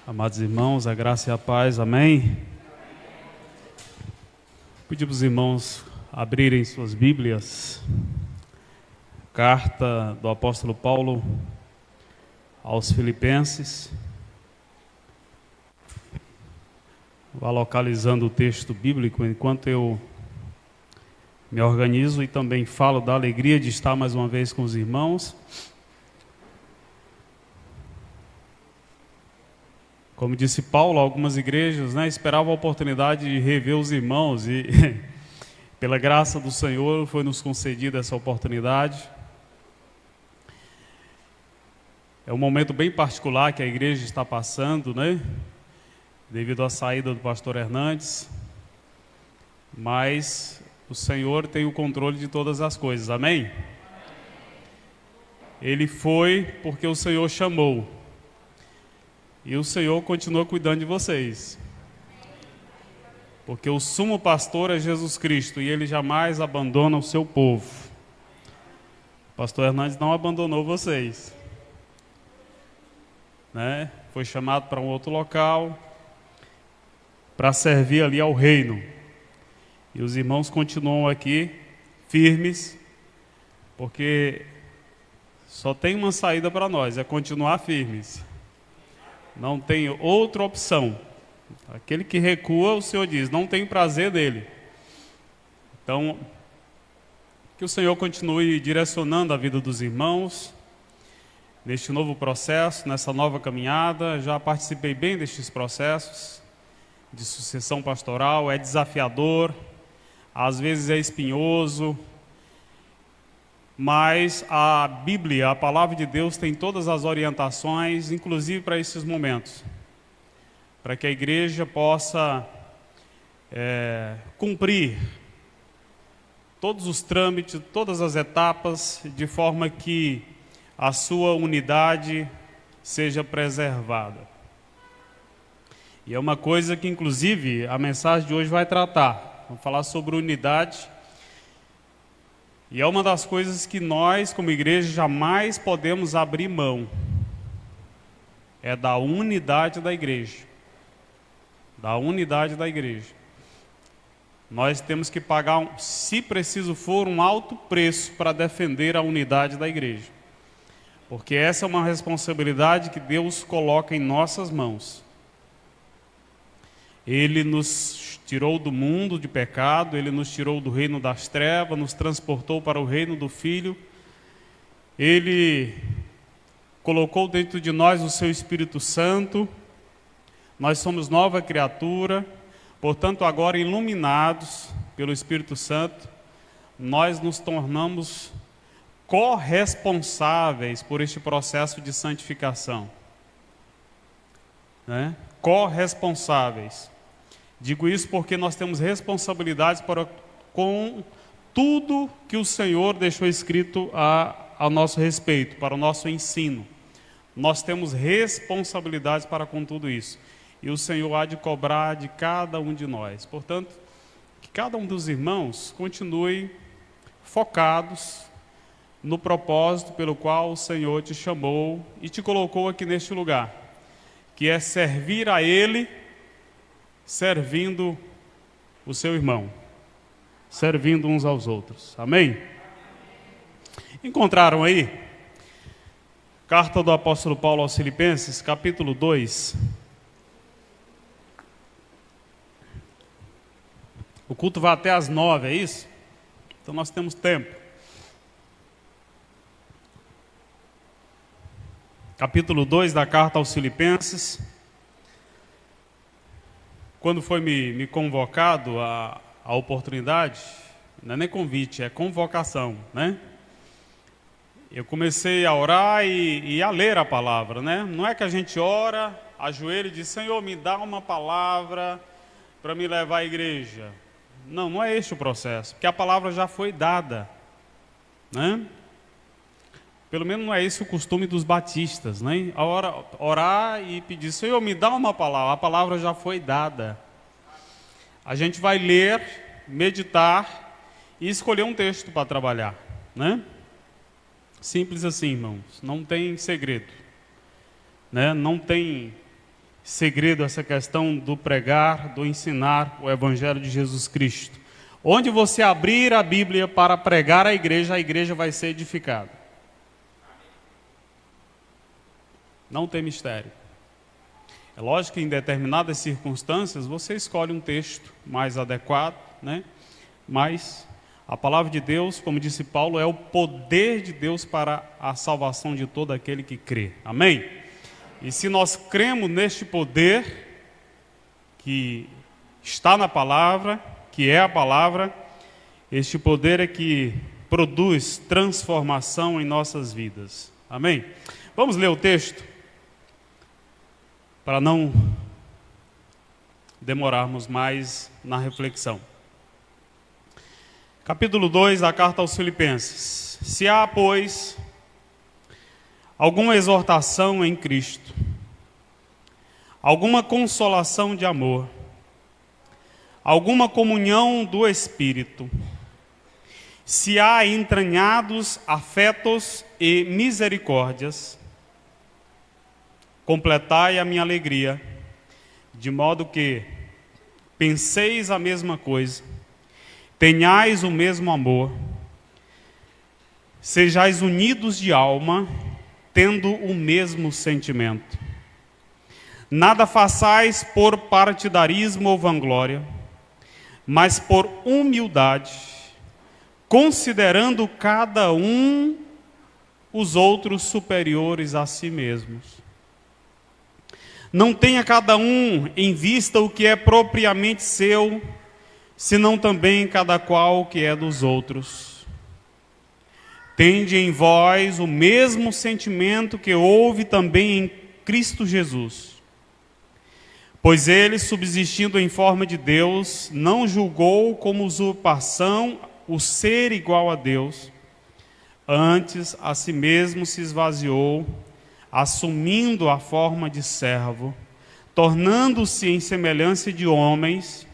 Amados irmãos, a graça e a paz, amém? Pedir para os irmãos abrirem suas Bíblias. Carta do apóstolo Paulo aos Filipenses. Vá localizando o texto bíblico enquanto eu me organizo e também falo da alegria de estar mais uma vez com os irmãos. Como disse Paulo, algumas igrejas esperavam a oportunidade de rever os irmãos e pela graça do Senhor foi nos concedida essa oportunidade. É um momento bem particular que a igreja está passando, devido à saída do pastor Hernandes, mas o Senhor tem o controle de todas as coisas, amém? Ele foi porque o Senhor chamou. E o Senhor continua cuidando de vocês. Porque o sumo pastor é Jesus Cristo e ele jamais abandona o seu povo. O pastor Hernandes não abandonou vocês. Foi chamado para um outro local para servir ali ao reino. E os irmãos continuam aqui firmes, porque só tem uma saída para nós, é continuar firmes. Não tem outra opção. Aquele que recua, o Senhor diz, não tem prazer dele. Então, que o Senhor continue direcionando a vida dos irmãos neste novo processo, nessa nova caminhada. Já participei bem destes processos de sucessão pastoral, é desafiador, às vezes é espinhoso, mas a Bíblia, a palavra de Deus, tem todas as orientações, inclusive para esses momentos, para que a igreja possa cumprir todos os trâmites, todas as etapas, de forma que a sua unidade seja preservada. E é uma coisa que, inclusive, a mensagem de hoje vai tratar. Vamos falar sobre unidade. E é uma das coisas que nós, como igreja, jamais podemos abrir mão. É da unidade da igreja. Da unidade da igreja. Nós temos que pagar, se preciso for, um alto preço para defender a unidade da igreja. Porque essa é uma responsabilidade que Deus coloca em nossas mãos. Ele nos tirou do mundo de pecado, Ele nos tirou do reino das trevas, nos transportou para o reino do Filho. Ele colocou dentro de nós o seu Espírito Santo. Nós somos nova criatura, portanto agora iluminados pelo Espírito Santo, nós nos tornamos corresponsáveis por este processo de santificação. Corresponsáveis. Digo isso porque nós temos responsabilidades com tudo que o Senhor deixou escrito a nosso respeito, para o nosso ensino. Nós temos responsabilidades para com tudo isso. E o Senhor há de cobrar de cada um de nós. Portanto, que cada um dos irmãos continue focados no propósito pelo qual o Senhor te chamou e te colocou aqui neste lugar, que é servir a Ele, servindo o seu irmão, servindo uns aos outros. Amém? Encontraram aí? Carta do apóstolo Paulo aos Filipenses, capítulo 2. O culto vai até às 9, é isso? Então nós temos tempo. Capítulo 2 da carta aos Filipenses. Quando foi me convocado a oportunidade, não é nem convite, é convocação, Eu comecei a orar e a ler a palavra, Não é que a gente ora, ajoelha e diz, Senhor, me dá uma palavra para me levar à igreja. Não é este o processo, porque a palavra já foi dada, Pelo menos não é esse o costume dos batistas, orar e pedir, Senhor, me dá uma palavra. A palavra já foi dada. A gente vai ler, meditar e escolher um texto para trabalhar, Simples assim, irmãos. Não tem segredo, Não tem segredo, essa questão do pregar, do ensinar o Evangelho de Jesus Cristo. Onde você abrir a Bíblia para pregar a igreja vai ser edificada. Não tem mistério. É lógico que em determinadas circunstâncias você escolhe um texto mais adequado, né? Mas a palavra de Deus, como disse Paulo, é o poder de Deus para a salvação de todo aquele que crê. Amém? E se nós cremos neste poder que está na palavra, que é a palavra, este poder é que produz transformação em nossas vidas. Amém? Vamos ler o texto para não demorarmos mais na reflexão. Capítulo 2 da carta aos Filipenses. Se há, pois, alguma exortação em Cristo, alguma consolação de amor, alguma comunhão do Espírito, se há entranhados afetos e misericórdias, completai a minha alegria, de modo que penseis a mesma coisa, tenhais o mesmo amor, sejais unidos de alma, tendo o mesmo sentimento. Nada façais por partidarismo ou vanglória, mas por humildade, considerando cada um os outros superiores a si mesmos. Não tenha cada um em vista o que é propriamente seu, senão também cada qual o que é dos outros. Tende em vós o mesmo sentimento que houve também em Cristo Jesus. Pois ele, subsistindo em forma de Deus, não julgou como usurpação o ser igual a Deus. Antes, a si mesmo se esvaziou, assumindo a forma de servo, tornando-se em semelhança de homens,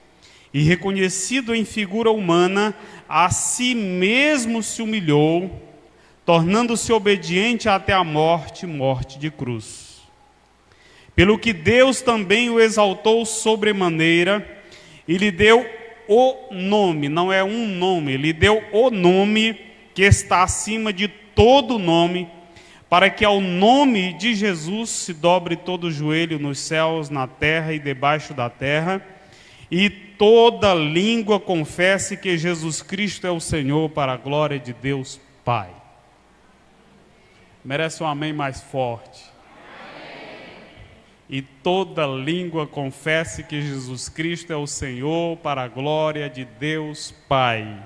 e reconhecido em figura humana, a si mesmo se humilhou, tornando-se obediente até a morte, morte de cruz. Pelo que Deus também o exaltou sobremaneira, e lhe deu o nome, não é um nome, lhe deu o nome que está acima de todo nome, para que ao nome de Jesus se dobre todo o joelho nos céus, na terra e debaixo da terra, e toda língua confesse que Jesus Cristo é o Senhor, para a glória de Deus Pai. Merece um amém mais forte. E toda língua confesse que Jesus Cristo é o Senhor, para a glória de Deus Pai.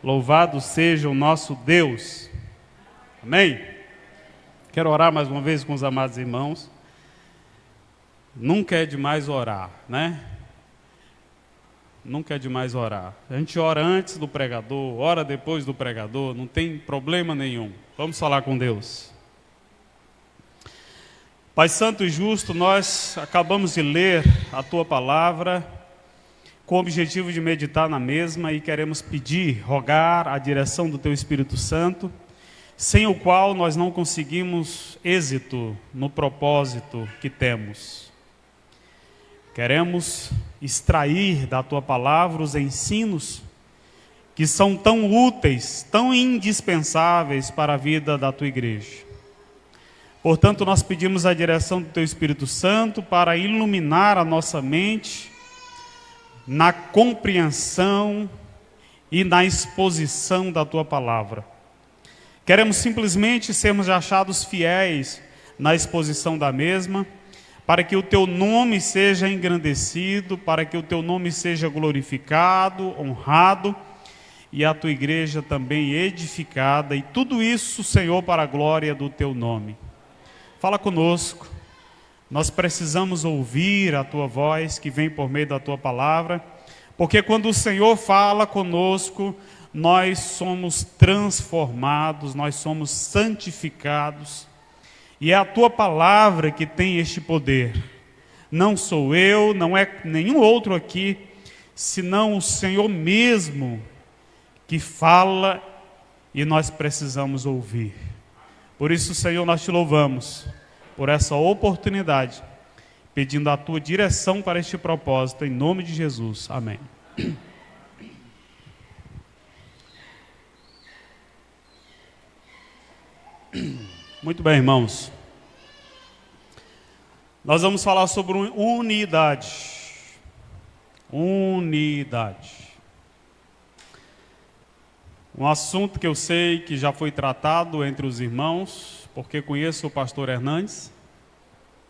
Louvado seja o nosso Deus. Amém? Quero orar mais uma vez com os amados irmãos. Nunca é demais orar, né? Nunca é demais orar. A gente ora antes do pregador, ora depois do pregador, não tem problema nenhum. Vamos falar com Deus. Pai Santo e Justo, nós acabamos de ler a Tua Palavra com o objetivo de meditar na mesma e queremos pedir, rogar a direção do Teu Espírito Santo, sem o qual nós não conseguimos êxito no propósito que temos. Queremos extrair da Tua Palavra os ensinos que são tão úteis, tão indispensáveis para a vida da Tua Igreja. Portanto, nós pedimos a direção do Teu Espírito Santo para iluminar a nossa mente na compreensão e na exposição da Tua Palavra. Queremos simplesmente sermos achados fiéis na exposição da mesma, para que o Teu nome seja engrandecido, para que o Teu nome seja glorificado, honrado, e a Tua igreja também edificada, e tudo isso, Senhor, para a glória do Teu nome. Fala conosco, nós precisamos ouvir a Tua voz que vem por meio da Tua palavra, porque quando o Senhor fala conosco, nós somos transformados, nós somos santificados, e é a Tua palavra que tem este poder. Não sou eu, não é nenhum outro aqui, senão o Senhor mesmo que fala e nós precisamos ouvir. Por isso, Senhor, nós Te louvamos por essa oportunidade. pedindo a tua direção para este propósito, em nome de Jesus. Amém. Muito bem, irmãos. Nós vamos falar sobre unidade. Unidade. Um assunto que eu sei que já foi tratado entre os irmãos, porque conheço o pastor Hernandes,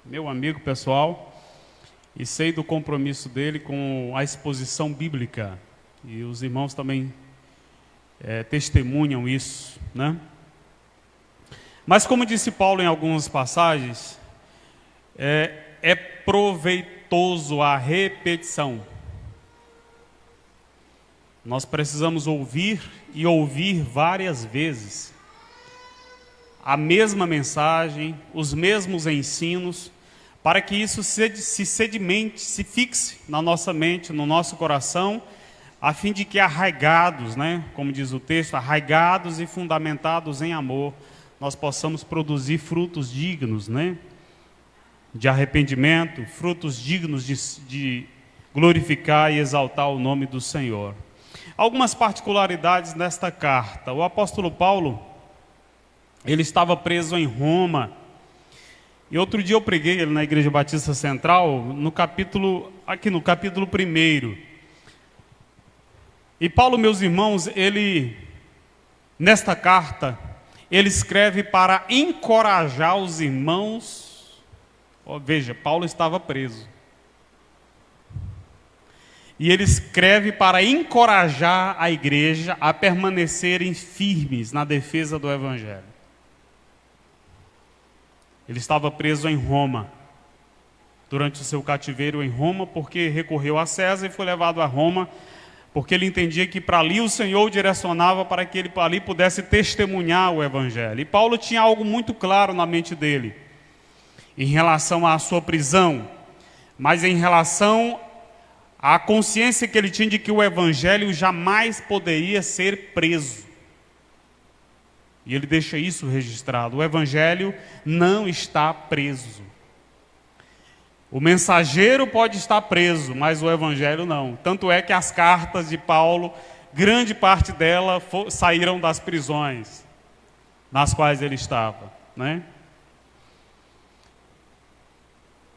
meu amigo pessoal, e sei do compromisso dele com a exposição bíblica. E os irmãos também testemunham isso, né? Mas como disse Paulo em algumas passagens, é proveitoso a repetição. Nós precisamos ouvir e ouvir várias vezes a mesma mensagem, os mesmos ensinos, para que isso se sedimente, se fixe na nossa mente, no nosso coração, a fim de que arraigados, né, como diz o texto, arraigados e fundamentados em amor, nós possamos produzir frutos dignos, né, de arrependimento, frutos dignos de glorificar e exaltar o nome do Senhor. Algumas particularidades nesta carta. O apóstolo Paulo, ele estava preso em Roma. E outro dia eu preguei na Igreja Batista Central, aqui no capítulo 1. E Paulo, meus irmãos, nesta carta, ele escreve para encorajar os irmãos. Veja, Paulo estava preso. E ele escreve para encorajar a igreja a permanecerem firmes na defesa do Evangelho. Ele estava preso em Roma, durante o seu cativeiro em Roma, porque recorreu a César e foi levado a Roma, porque ele entendia que para ali o Senhor o direcionava para que ele para ali pudesse testemunhar o Evangelho. E Paulo tinha algo muito claro na mente dele, em relação à sua prisão, mas em relação à consciência que ele tinha de que o Evangelho jamais poderia ser preso. E ele deixa isso registrado. O Evangelho não está preso. O mensageiro pode estar preso, mas o Evangelho não. Tanto é que as cartas de Paulo, grande parte delas saíram das prisões nas quais ele estava, né?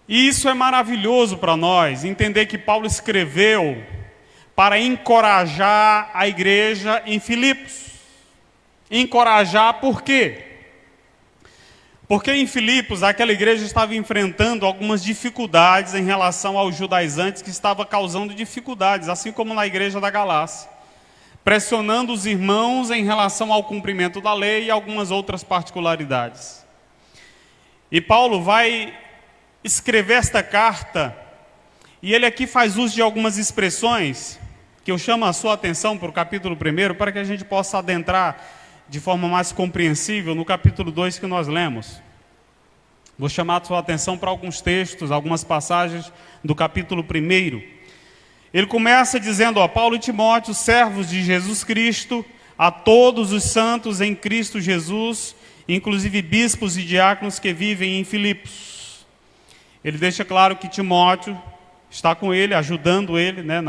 E isso é maravilhoso para nós, entender que Paulo escreveu para encorajar a igreja em Filipos. Encorajar por quê? Porque em Filipos aquela igreja estava enfrentando algumas dificuldades em relação aos judaizantes, que estava causando dificuldades, assim como na igreja da Galácia, pressionando os irmãos em relação ao cumprimento da lei e algumas outras particularidades. E Paulo vai escrever esta carta, e ele aqui faz uso de algumas expressões que eu chamo a sua atenção para o capítulo 1, para que a gente possa adentrar de forma mais compreensível no capítulo 2 que nós lemos. Vou chamar a sua atenção para alguns textos, algumas passagens do capítulo 1. Ele começa dizendo, Paulo e Timóteo, servos de Jesus Cristo, a todos os santos em Cristo Jesus, inclusive bispos e diáconos que vivem em Filipos. Ele deixa claro que Timóteo está com ele, ajudando ele, né,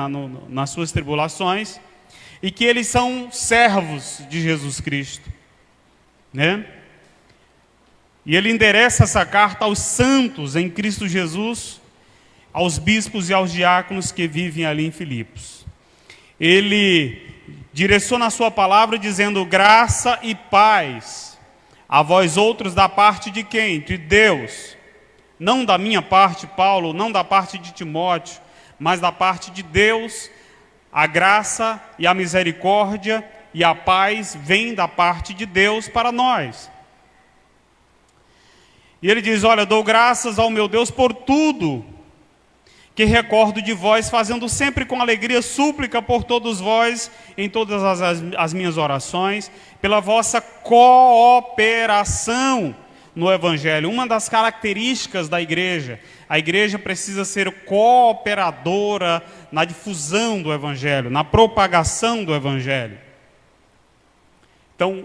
nas suas tribulações, e que eles são servos de Jesus Cristo, né? E ele endereça essa carta aos santos em Cristo Jesus, aos bispos e aos diáconos que vivem ali em Filipos. Ele direciona a sua palavra dizendo graça e paz a vós outros da parte de quem? De Deus. Não da minha parte, Paulo, não da parte de Timóteo, mas da parte de Deus. A graça e a misericórdia e a paz vêm da parte de Deus para nós. E ele diz, olha, dou graças ao meu Deus por tudo que recordo de vós, fazendo sempre com alegria súplica por todos vós, em todas as minhas orações, pela vossa cooperação no Evangelho. Uma das características da igreja, a igreja precisa ser cooperadora na difusão do Evangelho, na propagação do Evangelho. Então,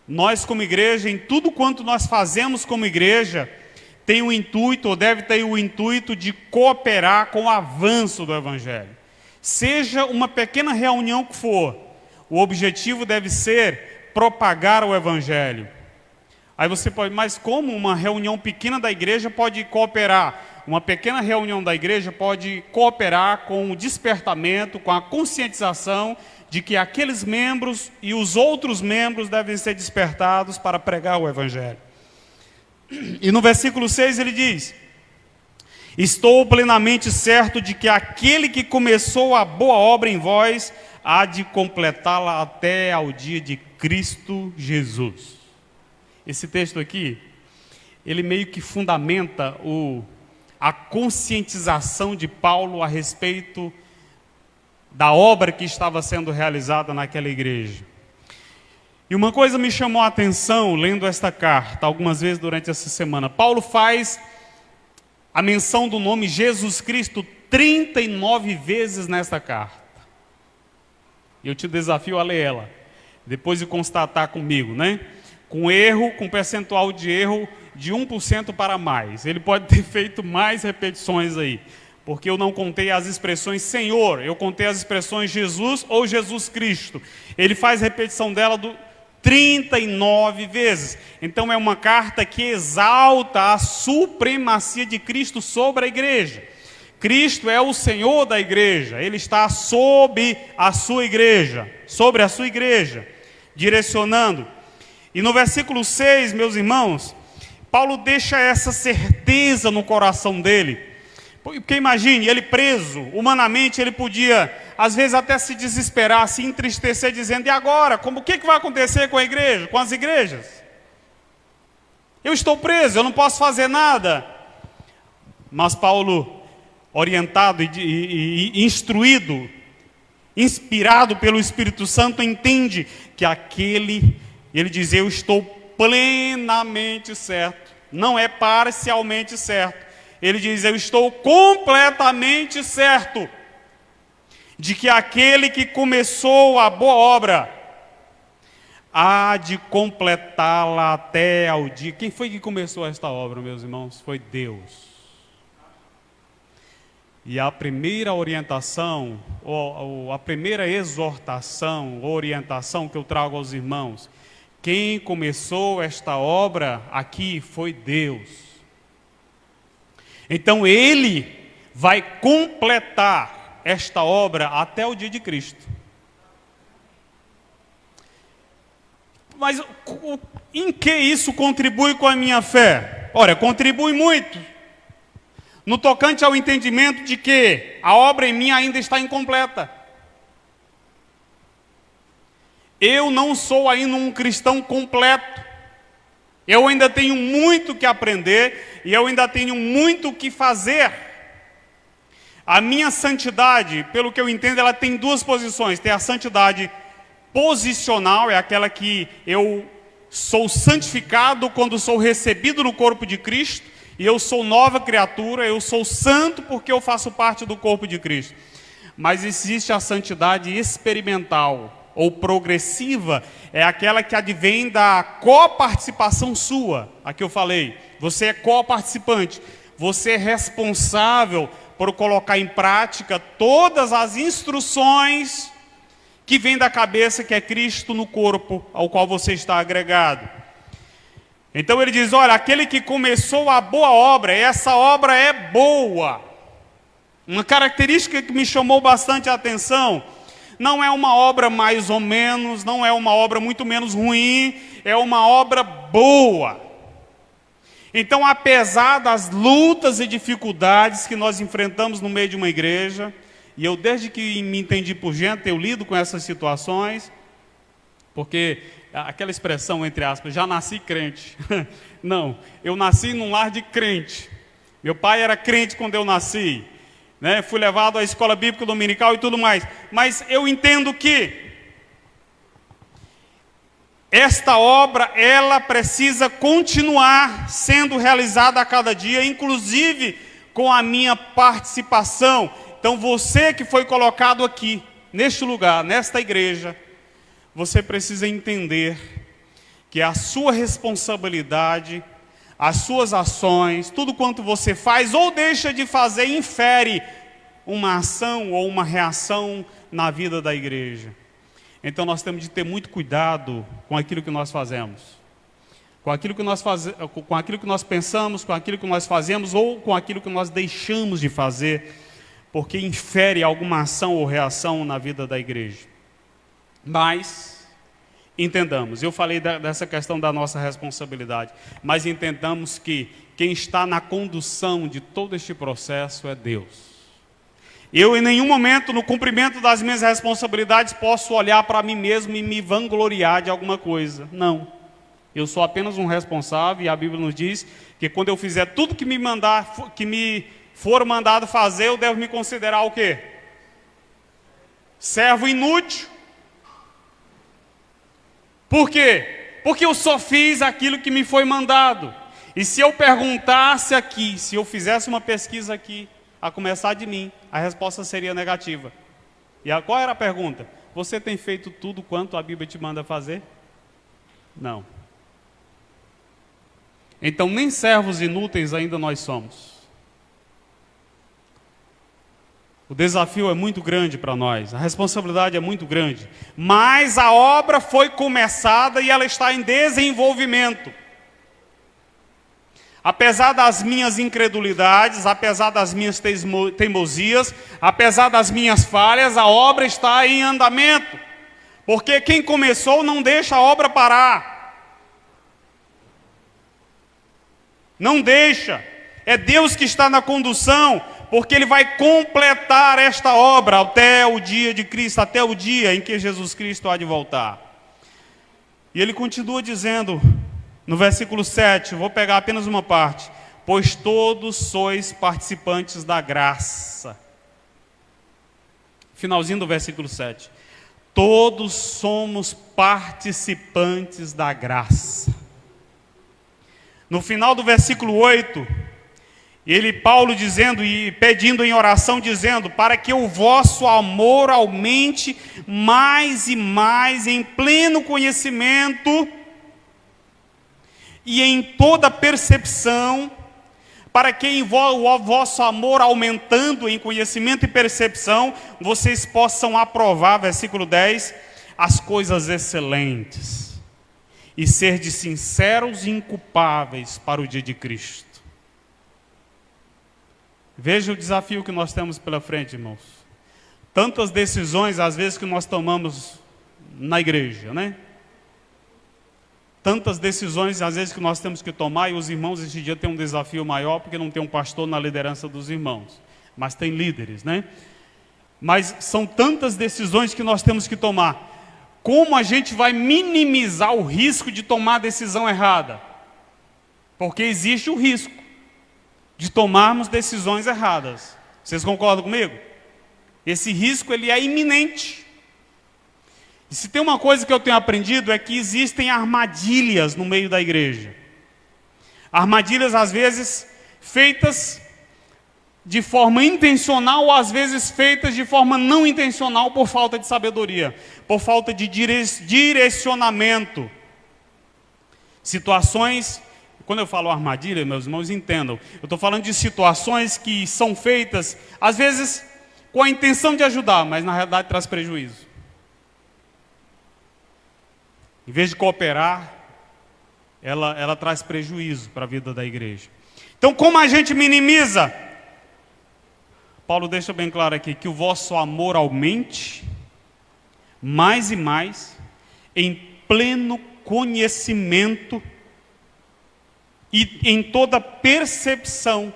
nós como igreja, em tudo quanto nós fazemos como igreja, tem o intuito, ou deve ter o intuito, de cooperar com o avanço do Evangelho. Seja uma pequena reunião que for, o objetivo deve ser propagar o Evangelho. Aí você pode, mas como uma reunião pequena da igreja pode cooperar? Uma pequena reunião da igreja pode cooperar com o despertamento, com a conscientização de que aqueles membros e os outros membros devem ser despertados para pregar o Evangelho. E no versículo 6 ele diz: estou plenamente certo de que aquele que começou a boa obra em vós há de completá-la até ao dia de Cristo Jesus. Esse texto aqui, ele meio que fundamenta a conscientização de Paulo a respeito da obra que estava sendo realizada naquela igreja. E uma coisa me chamou a atenção lendo esta carta, algumas vezes durante essa semana. Paulo faz a menção do nome Jesus Cristo 39 vezes nesta carta. E eu te desafio a ler ela, depois de constatar comigo, né? Com erro, com percentual de erro de 1% para mais. Ele pode ter feito mais repetições aí, porque eu não contei as expressões Senhor, eu contei as expressões Jesus ou Jesus Cristo. Ele faz repetição dela 39 vezes. Então é uma carta que exalta a supremacia de Cristo sobre a igreja. Cristo é o Senhor da igreja, Ele está sobre a sua igreja, direcionando. E no versículo 6, meus irmãos, Paulo deixa essa certeza no coração dele. Porque imagine, ele preso, humanamente ele podia, às vezes até se desesperar, se entristecer, dizendo: e agora? O que vai acontecer com a igreja, com as igrejas? Eu estou preso, eu não posso fazer nada. Mas Paulo, orientado e instruído, inspirado pelo Espírito Santo, entende que ele diz: eu estou plenamente certo, não é parcialmente certo. Ele diz: eu estou completamente certo de que aquele que começou a boa obra há de completá-la até ao dia. Quem foi que começou esta obra, meus irmãos? Foi Deus. E a primeira orientação, ou a primeira exortação, orientação que eu trago aos irmãos: quem começou esta obra aqui foi Deus. Então Ele vai completar esta obra até o dia de Cristo. Mas em que isso contribui com a minha fé? Ora, contribui muito. No tocante ao entendimento de que a obra em mim ainda está incompleta. Eu não sou ainda um cristão completo. Eu ainda tenho muito que aprender e eu ainda tenho muito que fazer. A minha santidade, pelo que eu entendo, ela tem duas posições. Tem a santidade posicional, é aquela que eu sou santificado quando sou recebido no corpo de Cristo, e eu sou nova criatura, eu sou santo porque eu faço parte do corpo de Cristo. Mas existe a santidade experimental, ou progressiva, é aquela que advém da coparticipação sua, a que eu falei. Você é coparticipante, você é responsável por colocar em prática todas as instruções que vêm da cabeça, que é Cristo, no corpo ao qual você está agregado. Então ele diz: olha, aquele que começou a boa obra, essa obra é boa. Uma característica que me chamou bastante a atenção: não é uma obra mais ou menos, não é uma obra muito menos ruim, é uma obra boa. Então, apesar das lutas e dificuldades que nós enfrentamos no meio de uma igreja, e eu desde que me entendi por gente, eu lido com essas situações, porque aquela expressão, entre aspas, já nasci crente. Não, eu nasci num lar de crente. Meu pai era crente quando eu nasci. Fui levado à escola bíblica dominical e tudo mais. Mas eu entendo que esta obra, ela precisa continuar sendo realizada a cada dia, inclusive com a minha participação. Então você que foi colocado aqui, neste lugar, nesta igreja, você precisa entender que a sua responsabilidade, as suas ações, tudo quanto você faz ou deixa de fazer, infere uma ação ou uma reação na vida da igreja. Então nós temos de ter muito cuidado com aquilo que nós fazemos. Com aquilo que nós pensamos, com aquilo que nós fazemos ou com aquilo que nós deixamos de fazer, porque infere alguma ação ou reação na vida da igreja. Mas entendamos, eu falei dessa questão da nossa responsabilidade, mas entendamos que quem está na condução de todo este processo é Deus. Eu em nenhum momento, no cumprimento das minhas responsabilidades, posso olhar para mim mesmo e me vangloriar de alguma coisa. Não. Eu sou apenas um responsável, e a Bíblia nos diz que quando eu fizer tudo que me for mandado fazer, eu devo me considerar o quê? Servo inútil. Por quê? Porque eu só fiz aquilo que me foi mandado. E se eu perguntasse aqui, se eu fizesse uma pesquisa aqui, a começar de mim, a resposta seria negativa. E qual era a pergunta? Você tem feito tudo quanto a Bíblia te manda fazer? Não. Então nem servos inúteis ainda nós somos. O desafio é muito grande para nós, a responsabilidade é muito grande, mas a obra foi começada e ela está em desenvolvimento. Apesar das minhas incredulidades, apesar das minhas teimosias, apesar das minhas falhas, a obra está em andamento, porque quem começou não deixa a obra parar. Não deixa, é Deus que está na condução, porque Ele vai completar esta obra até o dia de Cristo, até o dia em que Jesus Cristo há de voltar. E Ele continua dizendo, no versículo 7, vou pegar apenas uma parte. Pois todos sois participantes da graça. Finalzinho do versículo 7. Todos somos participantes da graça. No final do versículo 8, Paulo dizendo e pedindo em oração, dizendo, para que o vosso amor aumente mais e mais em pleno conhecimento e em toda percepção, para que o vosso amor aumentando em conhecimento e percepção, vocês possam aprovar, versículo 10, as coisas excelentes, e ser de sinceros e inculpáveis para o dia de Cristo. Veja o desafio que nós temos pela frente, irmãos. Tantas decisões, às vezes, que nós tomamos na igreja, né? Tantas decisões, às vezes, que nós temos que tomar, e os irmãos, esse dia, têm um desafio maior, porque não tem um pastor na liderança dos irmãos, mas tem líderes, né? Mas são tantas decisões que nós temos que tomar. Como a gente vai minimizar o risco de tomar a decisão errada? Porque existe o risco de tomarmos decisões erradas. Vocês concordam comigo? Esse risco, ele é iminente. E se tem uma coisa que eu tenho aprendido é que existem armadilhas no meio da igreja. Armadilhas, às vezes, feitas de forma intencional ou às vezes feitas de forma não intencional por falta de sabedoria, por falta de direcionamento. Situações, quando eu falo armadilha, meus irmãos entendam, eu estou falando de situações que são feitas, às vezes, com a intenção de ajudar, mas na realidade traz prejuízo. Em vez de cooperar, ela traz prejuízo para a vida da igreja. Então, como a gente minimiza? Paulo deixa bem claro aqui, que o vosso amor aumente, mais e mais, em pleno conhecimento e em toda percepção.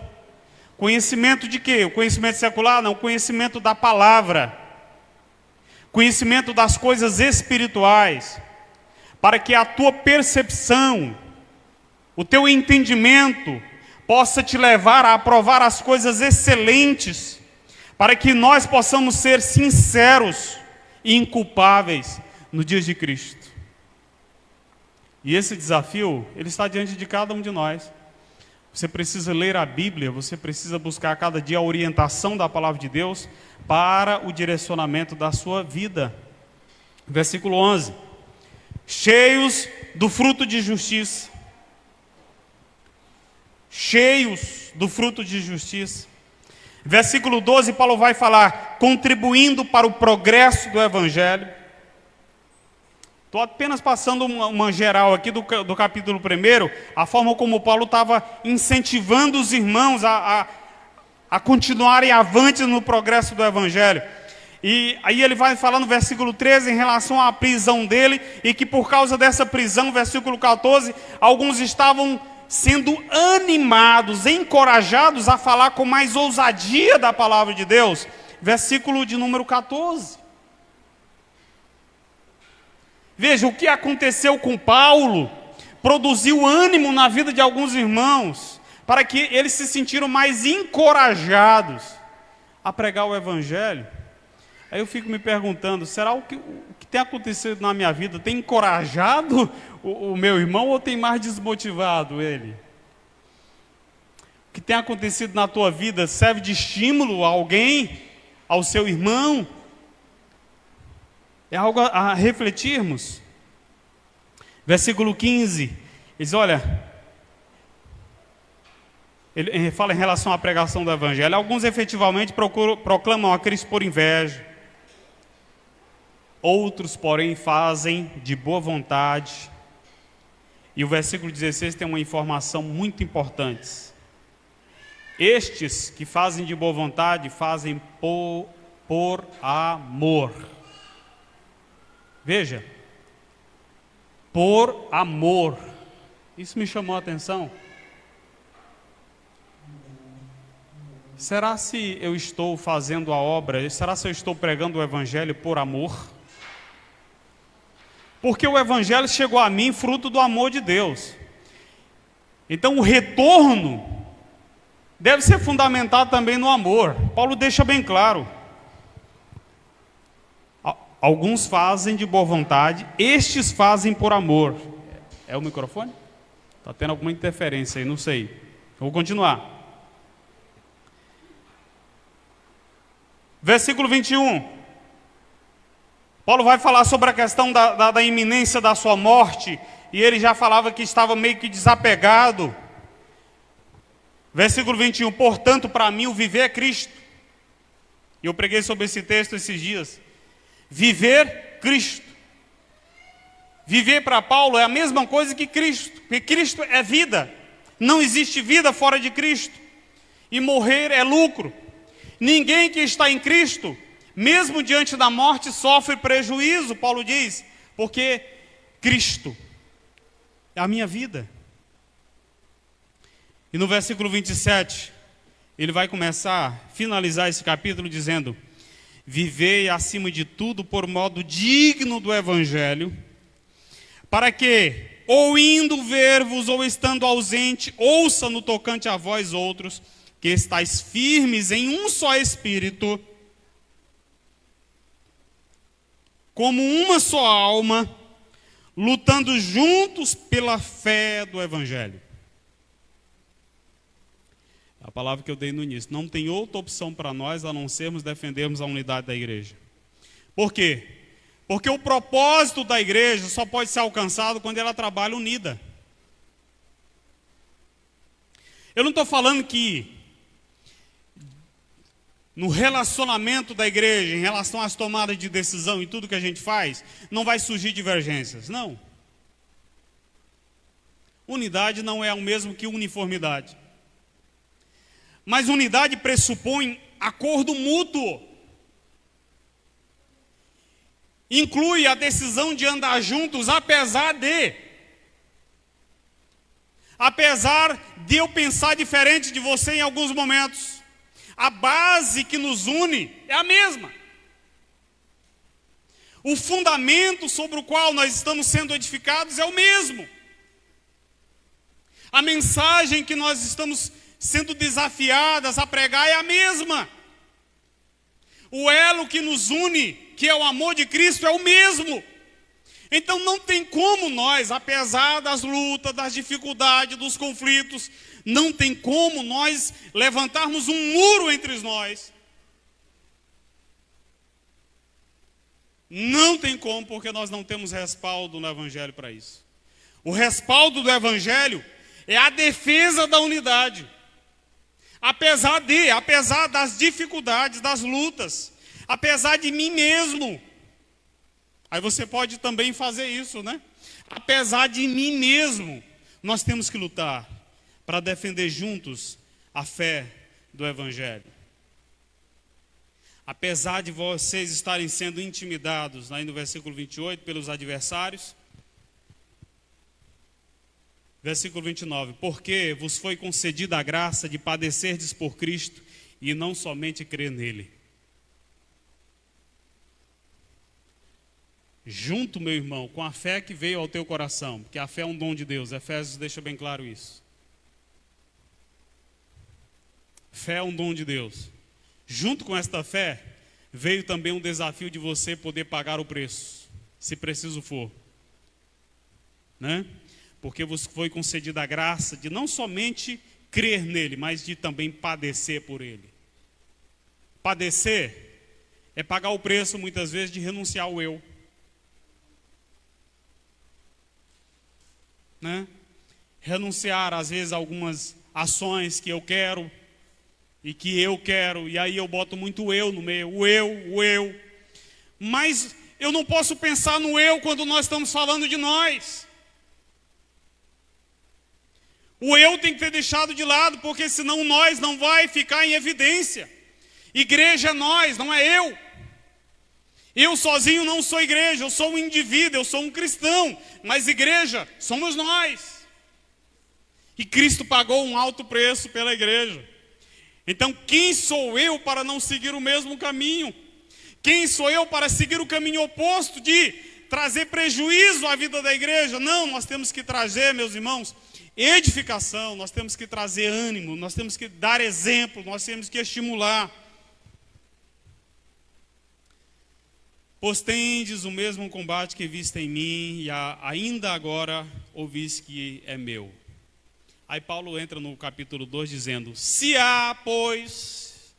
Conhecimento de quê? O conhecimento secular? Não, conhecimento da palavra. Conhecimento das coisas espirituais. Para que a tua percepção, o teu entendimento, possa te levar a aprovar as coisas excelentes, para que nós possamos ser sinceros e inculpáveis no dia de Cristo. E esse desafio, ele está diante de cada um de nós. Você precisa ler a Bíblia, você precisa buscar a cada dia a orientação da palavra de Deus para o direcionamento da sua vida. Versículo 11. Cheios do fruto de justiça. cheios do fruto de justiça. Versículo 12, Paulo vai falar, contribuindo para o progresso do Evangelho. Estou apenas passando uma geral aqui do capítulo 1, a forma como Paulo estava incentivando os irmãos a continuarem avantes no progresso do Evangelho. E aí ele vai falar no versículo 13 em relação à prisão dele, e que por causa dessa prisão, versículo 14, alguns estavam sendo animados, encorajados a falar com mais ousadia da palavra de Deus. Versículo de número 14. Veja, o que aconteceu com Paulo produziu ânimo na vida de alguns irmãos, para que eles se sentiram mais encorajados a pregar o Evangelho. Aí eu fico me perguntando, será o que tem acontecido na minha vida tem encorajado o meu irmão ou tem mais desmotivado ele? O que tem acontecido na tua vida serve de estímulo a alguém, ao seu irmão? É algo a refletirmos. Versículo 15, diz, olha, ele fala em relação à pregação do Evangelho. Alguns efetivamente proclamam a Cristo por inveja. Outros, porém, fazem de boa vontade. E o versículo 16 tem uma informação muito importante. Estes que fazem de boa vontade, fazem por amor. Veja, por amor. Isso me chamou a atenção. Será se eu estou fazendo a obra, será se eu estou pregando o Evangelho por amor? Porque o Evangelho chegou a mim fruto do amor de Deus. Então o retorno deve ser fundamentado também no amor. Paulo deixa bem claro. Alguns fazem de boa vontade, estes fazem por amor. É o microfone? Está tendo alguma interferência aí, não sei. Vou continuar. Versículo 21. Paulo vai falar sobre a questão da iminência da sua morte, e ele já falava que estava meio que desapegado. Versículo 21. Portanto, para mim o viver é Cristo. E eu preguei sobre esse texto esses dias. Viver Cristo. Viver para Paulo é a mesma coisa que Cristo, porque Cristo é vida. Não existe vida fora de Cristo. E morrer é lucro. Ninguém que está em Cristo, mesmo diante da morte, sofre prejuízo, Paulo diz, porque Cristo é a minha vida. E no versículo 27, ele vai finalizar esse capítulo dizendo: vivei acima de tudo por modo digno do Evangelho, para que, ou indo ver-vos, ou estando ausente, ouça no tocante a vós outros, que estáis firmes em um só Espírito, como uma só alma, lutando juntos pela fé do Evangelho. A palavra que eu dei no início. Não tem outra opção para nós a não sermos defendermos a unidade da igreja. Por quê? Porque o propósito da igreja só pode ser alcançado quando ela trabalha unida. Eu não estou falando que no relacionamento da igreja, em relação às tomadas de decisão e tudo que a gente faz, não vai surgir divergências. Não. Unidade não é o mesmo que uniformidade. Mas unidade pressupõe acordo mútuo. Inclui a decisão de andar juntos, apesar de eu pensar diferente de você em alguns momentos. A base que nos une é a mesma. O fundamento sobre o qual nós estamos sendo edificados é o mesmo. A mensagem que nós estamos sendo desafiadas a pregar é a mesma. O elo que nos une, que é o amor de Cristo, é o mesmo. Então não tem como nós, apesar das lutas, das dificuldades, dos conflitos, não tem como nós levantarmos um muro entre nós. Não tem como, porque nós não temos respaldo no Evangelho para isso. O respaldo do Evangelho é a defesa da unidade. Apesar das dificuldades, das lutas, apesar de mim mesmo. Aí você pode também fazer isso, né? Apesar de mim mesmo, nós temos que lutar para defender juntos a fé do Evangelho. Apesar de vocês estarem sendo intimidados, aí no versículo 28, pelos adversários. Versículo 29, porque vos foi concedida a graça de padecerdes por Cristo e não somente crer nele. Junto, meu irmão, com a fé que veio ao teu coração, porque a fé é um dom de Deus, Efésios deixa bem claro isso. Fé é um dom de Deus. Junto com esta fé, veio também um desafio de você poder pagar o preço, se preciso for. Né? Porque vos foi concedida a graça de não somente crer nele, mas de também padecer por ele. Padecer é pagar o preço, muitas vezes, de renunciar ao eu. Né? Renunciar, às vezes, a algumas ações que eu quero, e aí eu boto muito o eu no meio, o eu. Mas eu não posso pensar no eu quando nós estamos falando de nós. O eu tem que ser deixado de lado, porque senão nós não vai ficar em evidência. Igreja é nós, não é eu. Eu sozinho não sou igreja, eu sou um indivíduo, eu sou um cristão. Mas igreja somos nós. E Cristo pagou um alto preço pela igreja. Então quem sou eu para não seguir o mesmo caminho? Quem sou eu para seguir o caminho oposto de trazer prejuízo à vida da igreja? Não, nós temos que trazer, meus irmãos, edificação, nós temos que trazer ânimo, nós temos que dar exemplo, nós temos que estimular. Pois tendes o mesmo combate que viste em mim, e ainda agora ouvis que é meu. Aí Paulo entra no capítulo 2 dizendo, se há, pois,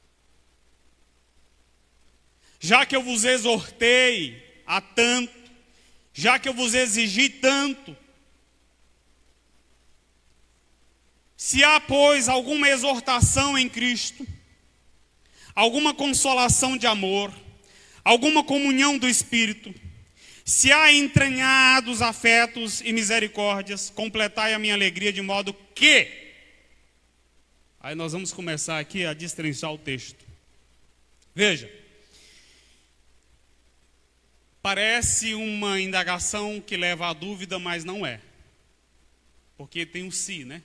já que eu vos exortei a tanto, já que eu vos exigi tanto, se há, pois, alguma exortação em Cristo, alguma consolação de amor, alguma comunhão do Espírito, se há entranhados afetos e misericórdias, completai a minha alegria de modo que... Aí nós vamos começar aqui a destrinchar o texto. Veja, parece uma indagação que leva à dúvida, mas não é. Porque tem um se, né?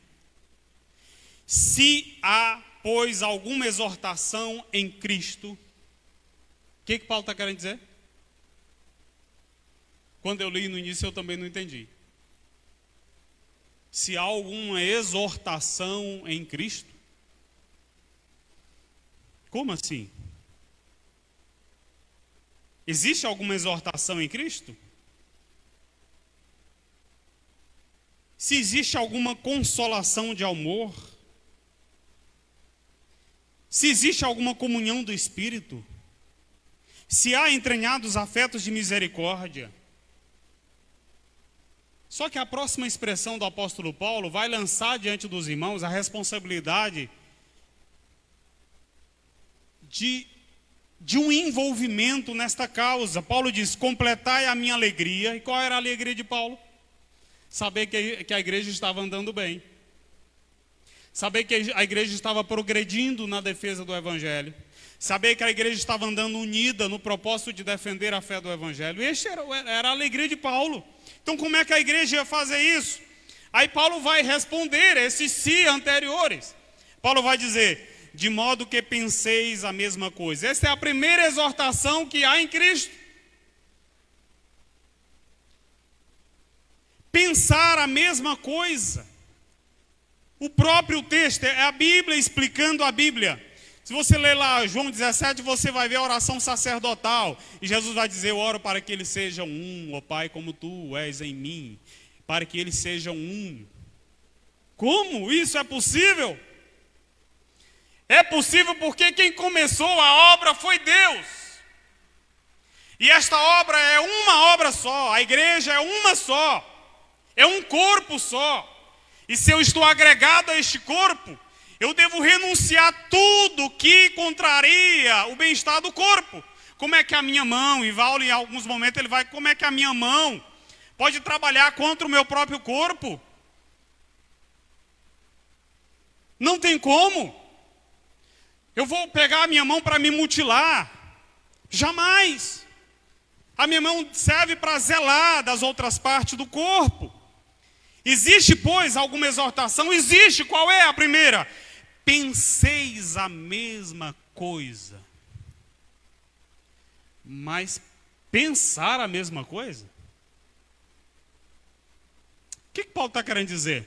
Se há, pois, alguma exortação em Cristo, o que Paulo está querendo dizer? Quando eu li no início eu também não entendi. Se há alguma exortação em Cristo? Como assim? Existe alguma exortação em Cristo? Se existe alguma consolação de amor? Se existe alguma comunhão do Espírito? Se há entranhados afetos de misericórdia? Só que a próxima expressão do apóstolo Paulo vai lançar diante dos irmãos a responsabilidade de um envolvimento nesta causa. Paulo diz, completai a minha alegria. E qual era a alegria de Paulo? Saber que a igreja estava andando bem. Saber que a igreja estava progredindo na defesa do Evangelho. Saber que a igreja estava andando unida no propósito de defender a fé do Evangelho. Esta era a alegria de Paulo. Então como é que a igreja ia fazer isso? Aí Paulo vai responder esses se anteriores. Paulo vai dizer, de modo que penseis a mesma coisa. Essa é a primeira exortação que há em Cristo. Pensar a mesma coisa. O próprio texto, é a Bíblia explicando a Bíblia. Se você ler lá João 17, você vai ver a oração sacerdotal. E Jesus vai dizer, eu oro para que eles sejam um, ó Pai, como tu és em mim. Para que eles sejam um. Como isso é possível? É possível porque quem começou a obra foi Deus. E esta obra é uma obra só. A igreja é uma só. É um corpo só. E se eu estou agregado a este corpo, eu devo renunciar tudo que contraria o bem-estar do corpo. Como é que a minha mão, e Paulo em alguns momentos ele vai, como é que a minha mão pode trabalhar contra o meu próprio corpo? Não tem como. Eu vou pegar a minha mão para me mutilar? Jamais. A minha mão serve para zelar das outras partes do corpo. Existe, pois, alguma exortação? Existe. Qual é a primeira? Penseis a mesma coisa. Mas pensar a mesma coisa? O que Paulo está querendo dizer?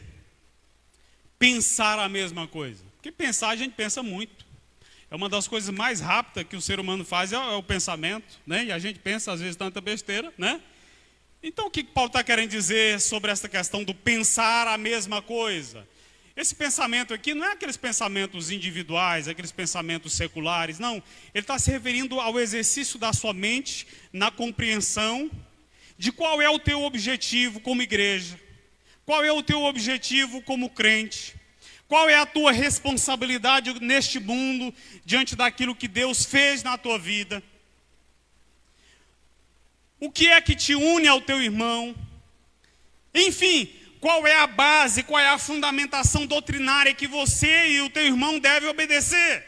Pensar a mesma coisa. Porque pensar a gente pensa muito. É uma das coisas mais rápidas que o ser humano faz, é o pensamento, né? E a gente pensa às vezes tanta besteira, né? Então o que Paulo está querendo dizer sobre essa questão do pensar a mesma coisa? Esse pensamento aqui não é aqueles pensamentos individuais, aqueles pensamentos seculares, não. Ele está se referindo ao exercício da sua mente na compreensão de qual é o teu objetivo como igreja, qual é o teu objetivo como crente, qual é a tua responsabilidade neste mundo diante daquilo que Deus fez na tua vida. O que é que te une ao teu irmão? Enfim, qual é a base, qual é a fundamentação doutrinária que você e o teu irmão devem obedecer?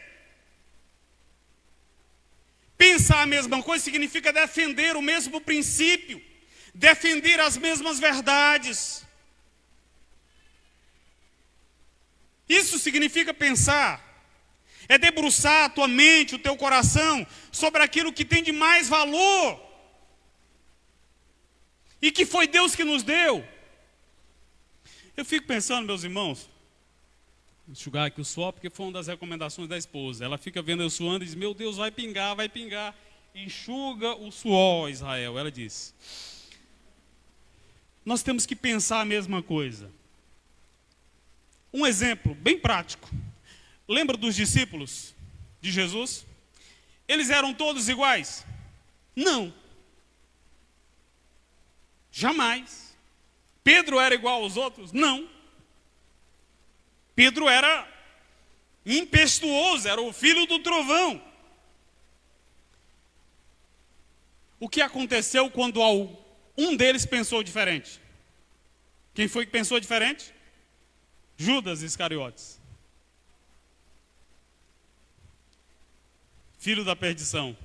Pensar a mesma coisa significa defender o mesmo princípio, defender as mesmas verdades. Isso significa pensar. É debruçar a tua mente, o teu coração sobre aquilo que tem de mais valor e que foi Deus que nos deu. Eu fico pensando, meus irmãos, vou enxugar aqui o suor, porque foi uma das recomendações da esposa. Ela fica vendo eu suando e diz, meu Deus, vai pingar, vai pingar. Enxuga o suor, Israel, ela disse. Nós temos que pensar a mesma coisa. Um exemplo bem prático. Lembra dos discípulos de Jesus? Eles eram todos iguais? Não. Jamais. Pedro era igual aos outros? Não. Pedro era impetuoso, era o filho do trovão. O que aconteceu quando um deles pensou diferente? Quem foi que pensou diferente? Judas Iscariotes. Filho da perdição.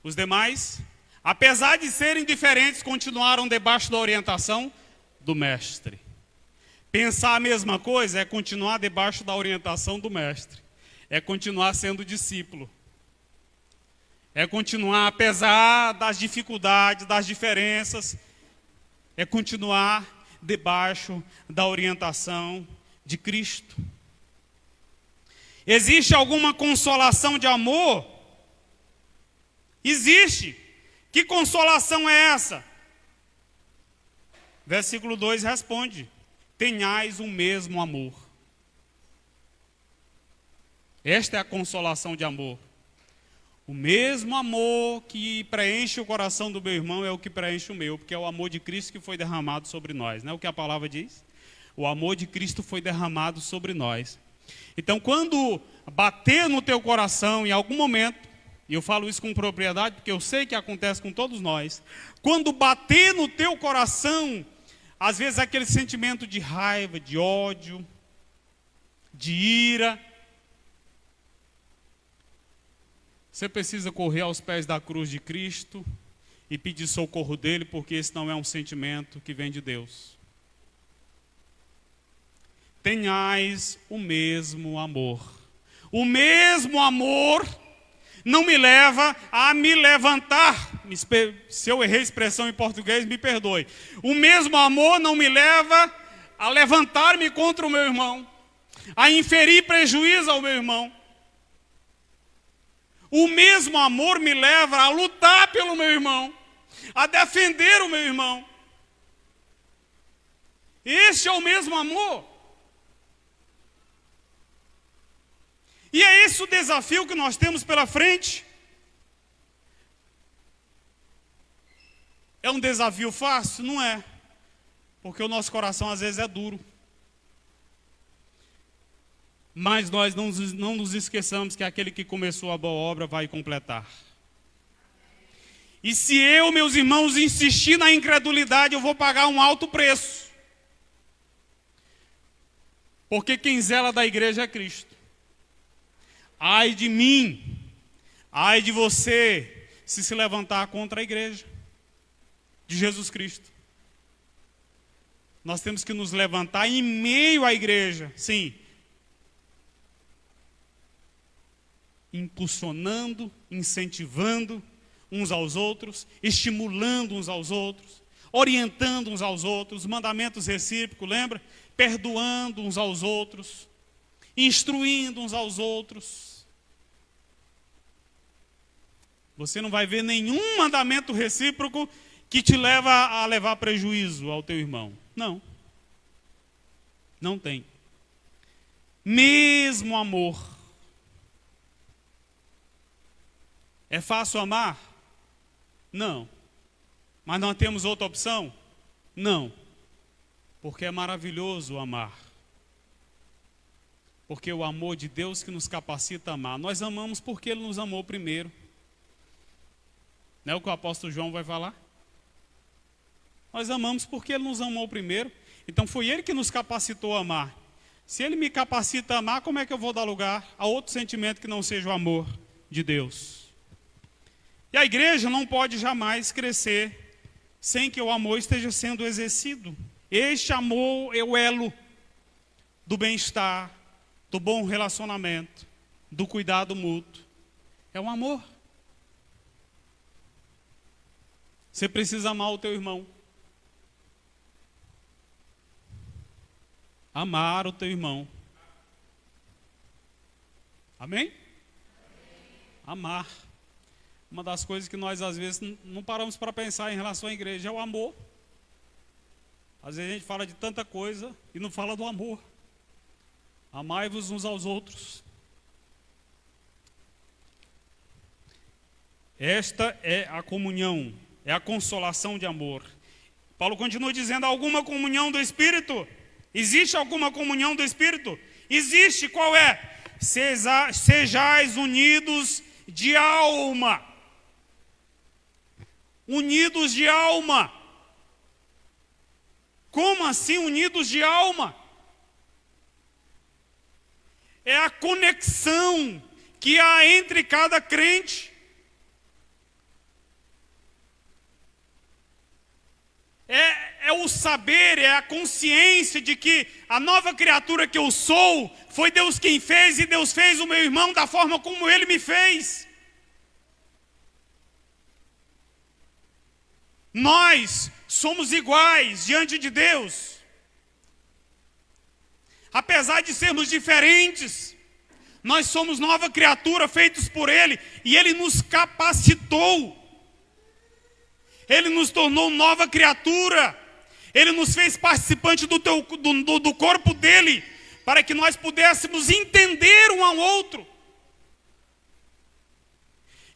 Os demais, apesar de serem diferentes, continuaram debaixo da orientação do mestre. Pensar a mesma coisa é continuar debaixo da orientação do mestre. É continuar sendo discípulo. É continuar, apesar das dificuldades, das diferenças, é continuar debaixo da orientação de Cristo. Existe alguma consolação de amor? Existe. Que consolação é essa? Versículo 2 responde: tenhais o mesmo amor. Esta é a consolação de amor. O mesmo amor que preenche o coração do meu irmão é o que preenche o meu, porque é o amor de Cristo que foi derramado sobre nós. Não é o que a palavra diz? O amor de Cristo foi derramado sobre nós. Então, quando bater no teu coração em algum momento, e eu falo isso com propriedade, porque eu sei que acontece com todos nós, quando bater no teu coração, às vezes aquele sentimento de raiva, de ódio, de ira, você precisa correr aos pés da cruz de Cristo e pedir socorro dele, porque esse não é um sentimento que vem de Deus. Tenhais o mesmo amor. O mesmo amor não me leva a me levantar. Se eu errei a expressão em português, me perdoe. O mesmo amor não me leva a levantar-me contra o meu irmão, a inferir prejuízo ao meu irmão. O mesmo amor me leva a lutar pelo meu irmão, a defender o meu irmão. Este é o mesmo amor. E é esse o desafio que nós temos pela frente. É um desafio fácil? Não é. Porque o nosso coração às vezes é duro. Mas nós não nos esqueçamos que aquele que começou a boa obra vai completar. E se eu, meus irmãos, insistir na incredulidade, eu vou pagar um alto preço. Porque quem zela da igreja é Cristo. Ai de mim, ai de você, se levantar contra a igreja de Jesus Cristo. Nós temos que nos levantar em meio à igreja, sim. Impulsionando, incentivando uns aos outros, estimulando uns aos outros, orientando uns aos outros, mandamentos recíprocos, lembra? Perdoando uns aos outros, instruindo uns aos outros. Você não vai ver nenhum mandamento recíproco que te leva a levar prejuízo ao teu irmão. Não. Não tem. Mesmo amor. É fácil amar? Não. Mas nós temos outra opção? Não. Porque é maravilhoso amar. Porque o amor de Deus que nos capacita a amar. Nós amamos porque Ele nos amou primeiro. Não é o que o apóstolo João vai falar? Nós amamos porque Ele nos amou primeiro. Então foi Ele que nos capacitou a amar. Se Ele me capacita a amar, como é que eu vou dar lugar a outro sentimento que não seja o amor de Deus? E a igreja não pode jamais crescer sem que o amor esteja sendo exercido. Este amor é o elo do bem-estar, do bom relacionamento, do cuidado mútuo. É o amor. Você precisa amar o teu irmão. Amar o teu irmão. Amém? Amar. Uma das coisas que nós às vezes não paramos para pensar em relação à igreja é o amor. Às vezes a gente fala de tanta coisa e não fala do amor. Amai-vos uns aos outros. Esta é a comunhão, é a consolação de amor. Paulo continua dizendo: alguma comunhão do Espírito? Existe alguma comunhão do Espírito? Existe, qual é? Sejais unidos de alma. Unidos de alma. Como assim unidos de alma? É a conexão que há entre cada crente. É o saber, é a consciência de que a nova criatura que eu sou, foi Deus quem fez, e Deus fez o meu irmão da forma como Ele me fez. Nós somos iguais diante de Deus. Apesar de sermos diferentes, nós somos nova criatura, feitos por Ele, e Ele nos capacitou. Ele nos tornou nova criatura. Ele nos fez participante do corpo dele, para que nós pudéssemos entender um ao outro.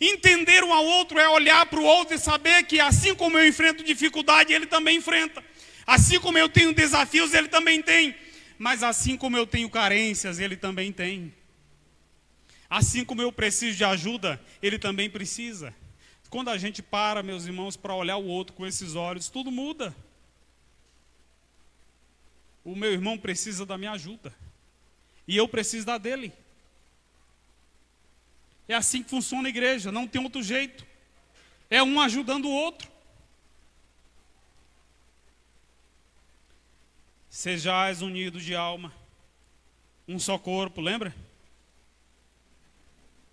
Entender um ao outro é olhar para o outro e saber que assim como eu enfrento dificuldade, ele também enfrenta. Assim como eu tenho desafios, ele também tem. Mas assim como eu tenho carências, ele também tem. Assim como eu preciso de ajuda, ele também precisa. Quando a gente para, meus irmãos, para olhar o outro com esses olhos, tudo muda. O meu irmão precisa da minha ajuda. E eu preciso da dele. É assim que funciona a igreja, não tem outro jeito. É um ajudando o outro. Sejais unidos de alma, um só corpo, lembra?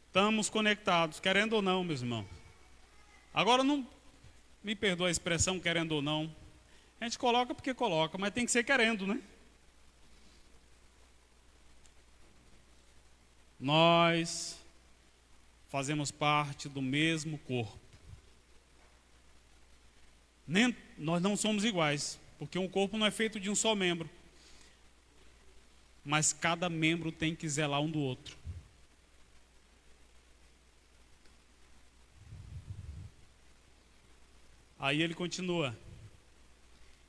Estamos conectados, querendo ou não, meus irmãos. Agora não me perdoa a expressão querendo ou não. A gente coloca porque coloca, mas tem que ser querendo, né? Nós fazemos parte do mesmo corpo. Nós não somos iguais, porque um corpo não é feito de um só membro. Mas cada membro tem que zelar um do outro. Aí ele continua: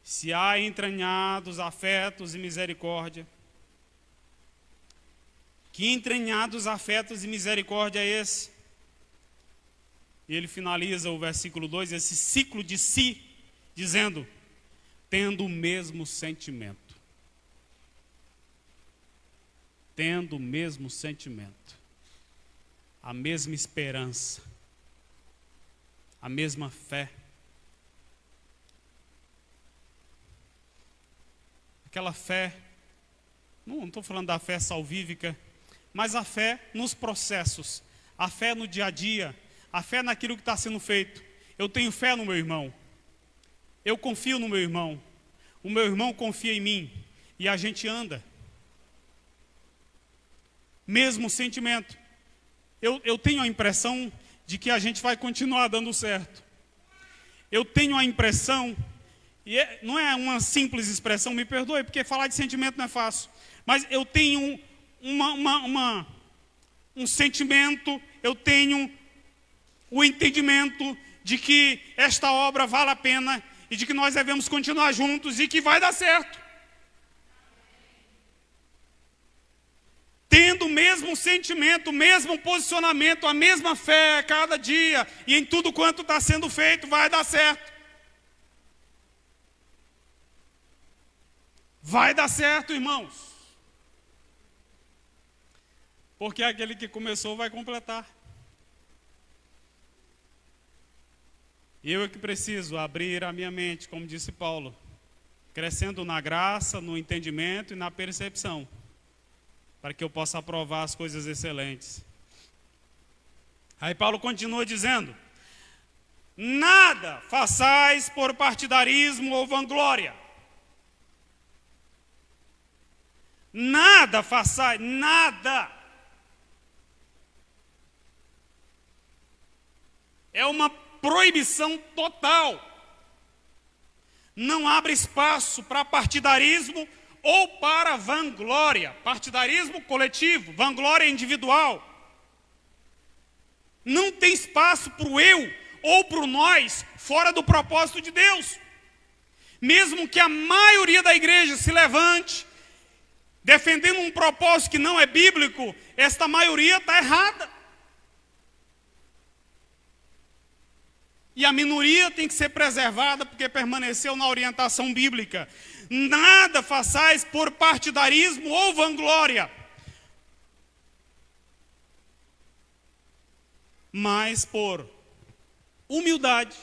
se há entranhados afetos e misericórdia, Que entranhados afetos e misericórdia é esse? E ele finaliza o versículo 2, esse ciclo de si, dizendo, tendo o mesmo sentimento. Tendo o mesmo sentimento. A mesma esperança. A mesma fé. Aquela fé, não estou falando da fé salvífica, mas a fé nos processos, a fé no dia a dia, a fé naquilo que está sendo feito. Eu tenho fé no meu irmão, eu confio no meu irmão, o meu irmão confia em mim, e a gente anda. Mesmo sentimento. Eu tenho a impressão de que a gente vai continuar dando certo. Eu tenho a impressão, e não é uma simples expressão, me perdoe, porque falar de sentimento não é fácil, mas eu tenho um sentimento, eu tenho o entendimento de que esta obra vale a pena e de que nós devemos continuar juntos e que vai dar certo. Tendo o mesmo sentimento, o mesmo posicionamento, a mesma fé a cada dia e em tudo quanto está sendo feito, vai dar certo. Vai dar certo, irmãos. Porque aquele que começou vai completar. Eu é que preciso abrir a minha mente, como disse Paulo, crescendo na graça, no entendimento e na percepção, para que eu possa aprovar as coisas excelentes. Aí Paulo continua dizendo, nada façais por partidarismo ou vanglória. Nada façais, nada. É uma proibição total. Não abre espaço para partidarismo ou para vanglória. Partidarismo coletivo, vanglória individual. Não tem espaço para o eu ou para o nós fora do propósito de Deus. Mesmo que a maioria da igreja se levante defendendo um propósito que não é bíblico, esta maioria está errada. E a minoria tem que ser preservada porque permaneceu na orientação bíblica. Nada façais por partidarismo ou vanglória, mas por humildade,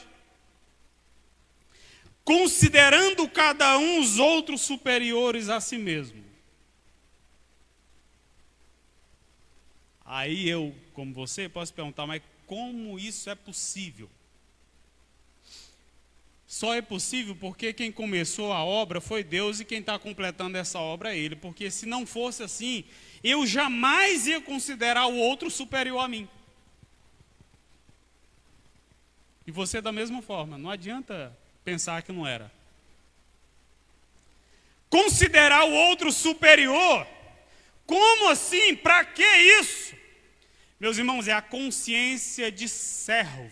considerando cada um os outros superiores a si mesmo. Aí eu, como você, posso perguntar, mas como isso é possível? Só é possível porque quem começou a obra foi Deus e quem está completando essa obra é Ele. Porque se não fosse assim, eu jamais ia considerar o outro superior a mim. E você da mesma forma, não adianta pensar que não era. Considerar o outro superior? Como assim? Para que isso? Meus irmãos, é a consciência de servo.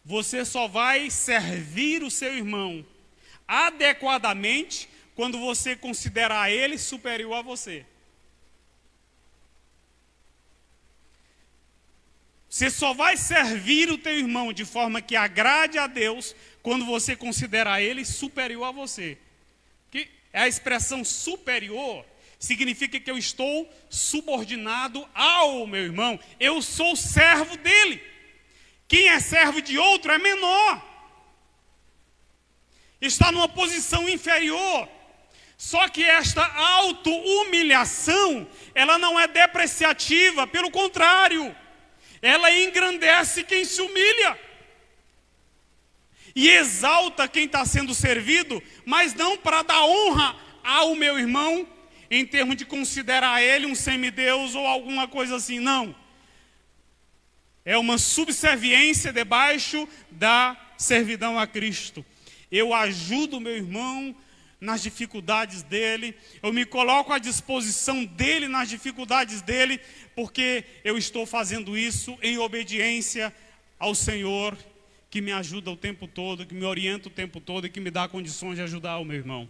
Você só vai servir o seu irmão adequadamente quando você considerar ele superior a você. Você só vai servir o teu irmão de forma que agrade a Deus quando você considerar ele superior a você. Que a expressão superior significa que eu estou subordinado ao meu irmão. Eu sou servo dele. Quem é servo de outro é menor. Está numa posição inferior. Só que esta auto-humilhação, ela não é depreciativa, pelo contrário. Ela engrandece quem se humilha. E exalta quem está sendo servido, mas não para dar honra ao meu irmão, em termos de considerar ele um semideus ou alguma coisa assim, não. É uma subserviência debaixo da servidão a Cristo. Eu ajudo o meu irmão nas dificuldades dele, eu me coloco à disposição dele nas dificuldades dele, porque eu estou fazendo isso em obediência ao Senhor, que me ajuda o tempo todo, que me orienta o tempo todo e que me dá condições de ajudar o meu irmão.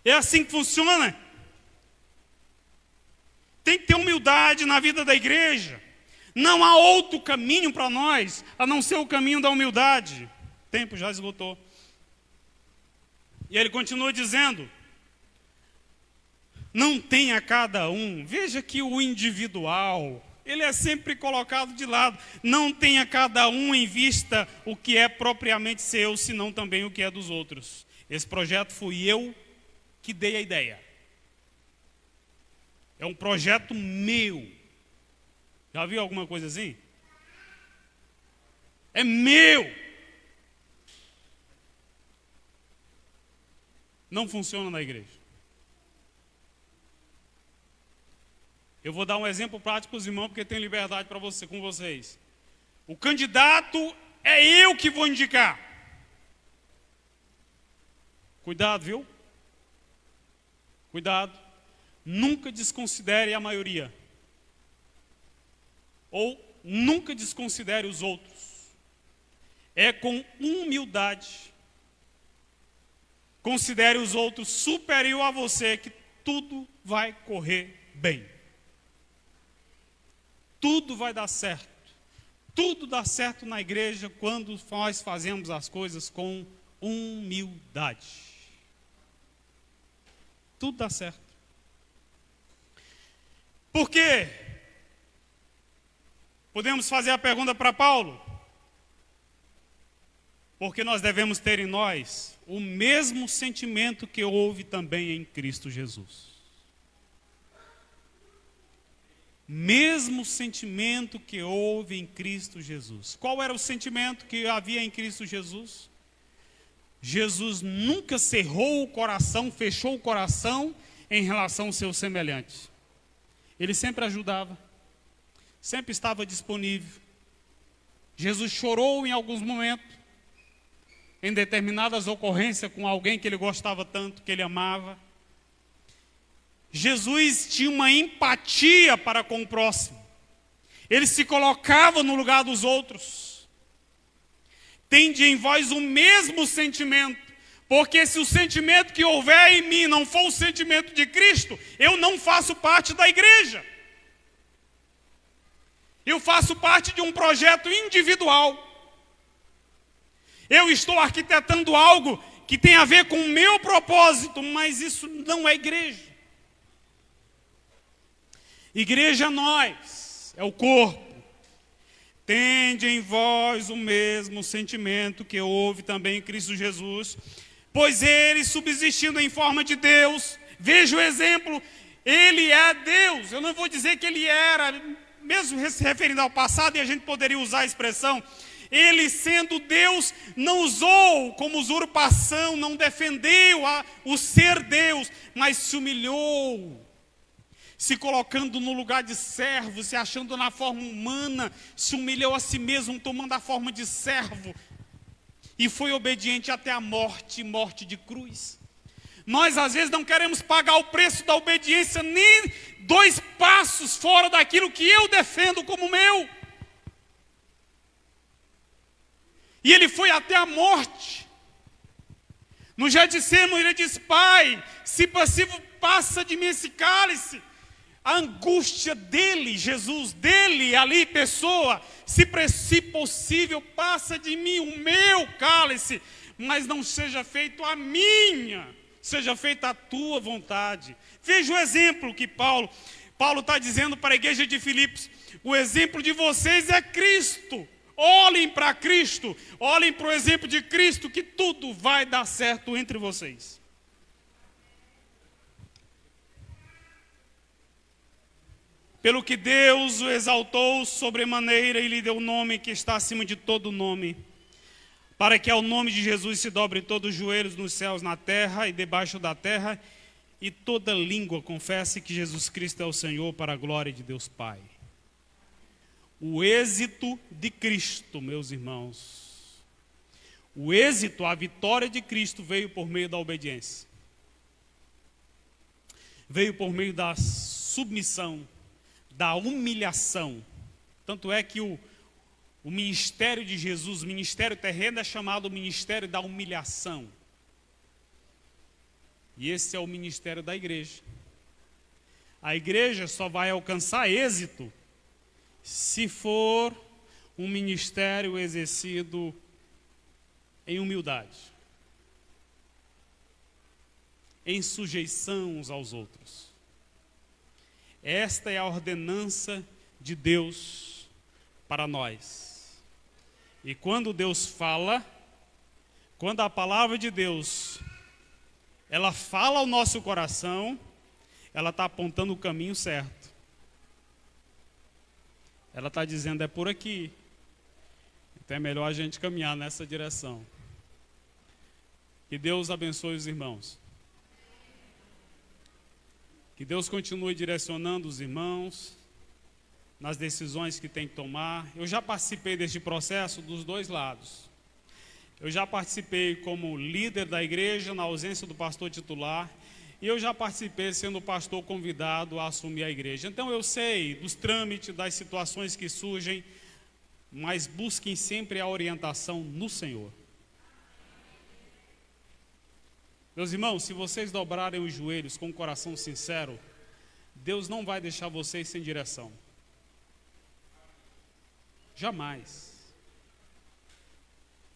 É assim que funciona. Tem que ter humildade na vida da igreja. Não há outro caminho para nós, a não ser o caminho da humildade. O tempo já esgotou. E ele continua dizendo, não tenha cada um, veja que o individual, ele é sempre colocado de lado. Não tenha cada um em vista o que é propriamente seu, senão também o que é dos outros. Esse projeto fui eu que dei a ideia. É um projeto meu. Já viu alguma coisa assim? É meu. Não funciona na igreja. Eu vou dar um exemplo prático para os irmãos, porque tenho liberdade para com vocês. O candidato é eu que vou indicar. Cuidado, viu? Cuidado. Nunca desconsidere a maioria. Ou nunca desconsidere os outros. É com humildade. Considere os outros superior a você, que tudo vai correr bem. Tudo vai dar certo. Tudo dá certo na igreja quando nós fazemos as coisas com humildade. Tudo dá certo. Por quê? Podemos fazer a pergunta para Paulo. Porque nós devemos ter em nós o mesmo sentimento que houve também em Cristo Jesus. Mesmo sentimento que houve em Cristo Jesus. Qual era o sentimento que havia em Cristo Jesus? Jesus nunca cerrou o coração, fechou o coração em relação aos seus semelhantes. Ele sempre ajudava, sempre estava disponível. Jesus chorou em alguns momentos, em determinadas ocorrências com alguém que ele gostava tanto, que ele amava. Jesus tinha uma empatia para com o próximo. Ele se colocava no lugar dos outros. Tende em vós o mesmo sentimento, porque se o sentimento que houver em mim não for o sentimento de Cristo, eu não faço parte da igreja. Eu faço parte de um projeto individual. Eu estou arquitetando algo que tem a ver com o meu propósito, mas isso não é igreja. Igreja é nós, é o corpo. Tende em vós o mesmo sentimento que houve também em Cristo Jesus, pois ele, subsistindo em forma de Deus, veja o exemplo, ele é Deus. Eu não vou dizer que ele era, mesmo se referindo ao passado, e a gente poderia usar a expressão, ele sendo Deus, não usou como usurpação, não defendeu o ser Deus, mas se humilhou, se colocando no lugar de servo, se achando na forma humana, se humilhou a si mesmo, tomando a forma de servo, e foi obediente até a morte, morte de cruz. Nós às vezes não queremos pagar o preço da obediência, nem 2 passos fora daquilo que eu defendo como meu. E ele foi até a morte. No Getsemane ele disse, Pai, se possível passa de mim esse cálice. A angústia dele, Jesus, dele ali, pessoa, se possível passa de mim o meu cálice, mas não seja feito a minha, seja feita a tua vontade. Veja o exemplo que Paulo está dizendo para a igreja de Filipos, o exemplo de vocês é Cristo. Olhem para Cristo, olhem para o exemplo de Cristo, que tudo vai dar certo entre vocês. Pelo que Deus o exaltou sobremaneira e lhe deu o nome que está acima de todo nome, para que ao nome de Jesus se dobre todos os joelhos nos céus, na terra e debaixo da terra, e toda língua confesse que Jesus Cristo é o Senhor, para a glória de Deus Pai. O êxito de Cristo, meus irmãos, o êxito, a vitória de Cristo veio por meio da obediência. Veio por meio da submissão, da humilhação. Tanto é que o ministério de Jesus, o ministério terreno, é chamado ministério da humilhação. E esse é o ministério da igreja. A igreja só vai alcançar êxito se for um ministério exercido em humildade, em sujeição uns aos outros. Esta é a ordenança de Deus para nós. E quando Deus fala, quando a palavra de Deus, ela fala ao nosso coração, ela está apontando o caminho certo. Ela está dizendo, é por aqui. Então é melhor a gente caminhar nessa direção. Que Deus abençoe os irmãos. Que Deus continue direcionando os irmãos nas decisões que tem que tomar. Eu já participei deste processo dos dois lados. Eu já participei como líder da igreja na ausência do pastor titular. E eu já participei sendo pastor convidado a assumir a igreja. Então eu sei dos trâmites, das situações que surgem, mas busquem sempre a orientação no Senhor. Meus irmãos, se vocês dobrarem os joelhos com o coração sincero, Deus não vai deixar vocês sem direção. Jamais.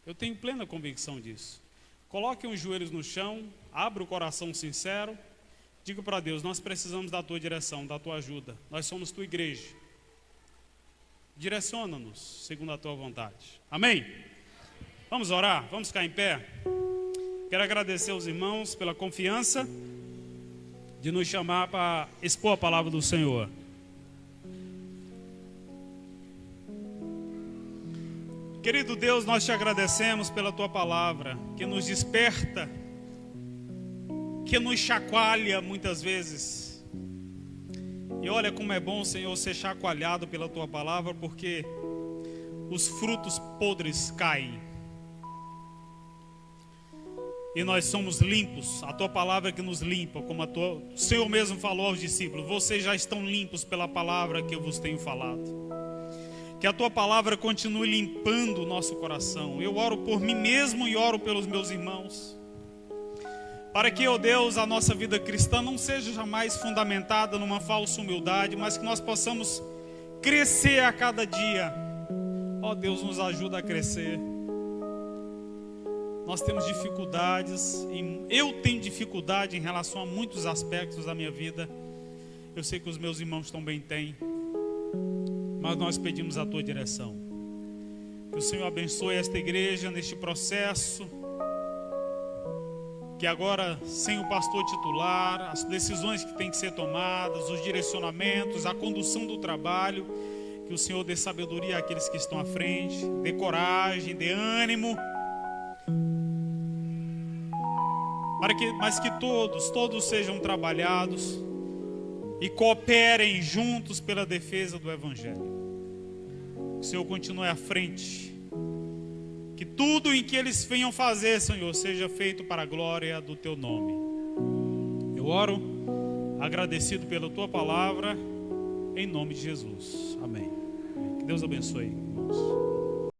Eu tenho plena convicção disso. Coloquem os joelhos no chão, abra o coração sincero, diga para Deus, nós precisamos da tua direção, da tua ajuda. Nós somos tua igreja. Direciona-nos segundo a tua vontade. Amém? Vamos orar? Vamos ficar em pé? Quero agradecer aos irmãos pela confiança de nos chamar para expor a palavra do Senhor. Querido Deus, nós te agradecemos pela tua palavra, que nos desperta, que nos chacoalha muitas vezes. E olha como é bom, Senhor, ser chacoalhado pela tua palavra, porque os frutos podres caem. E nós somos limpos, a tua palavra que nos limpa, como o Senhor mesmo falou aos discípulos, vocês já estão limpos pela palavra que eu vos tenho falado. Que a tua palavra continue limpando o nosso coração. Eu oro por mim mesmo e oro pelos meus irmãos. Para que, ó Deus, a nossa vida cristã não seja jamais fundamentada numa falsa humildade, mas que nós possamos crescer a cada dia. Ó Deus, nos ajuda a crescer. Nós temos dificuldades, eu tenho dificuldade em relação a muitos aspectos da minha vida. Eu sei que os meus irmãos também têm. Mas nós pedimos a tua direção. Que o Senhor abençoe esta igreja neste processo. Que agora, sem o pastor titular, as decisões que têm que ser tomadas, os direcionamentos, a condução do trabalho, que o Senhor dê sabedoria àqueles que estão à frente, dê coragem, dê ânimo. Mas que todos sejam trabalhados e cooperem juntos pela defesa do Evangelho. Que o Senhor continue à frente. Que tudo em que eles venham fazer, Senhor, seja feito para a glória do Teu nome. Eu oro agradecido pela Tua palavra, em nome de Jesus. Amém. Que Deus abençoe, irmãos.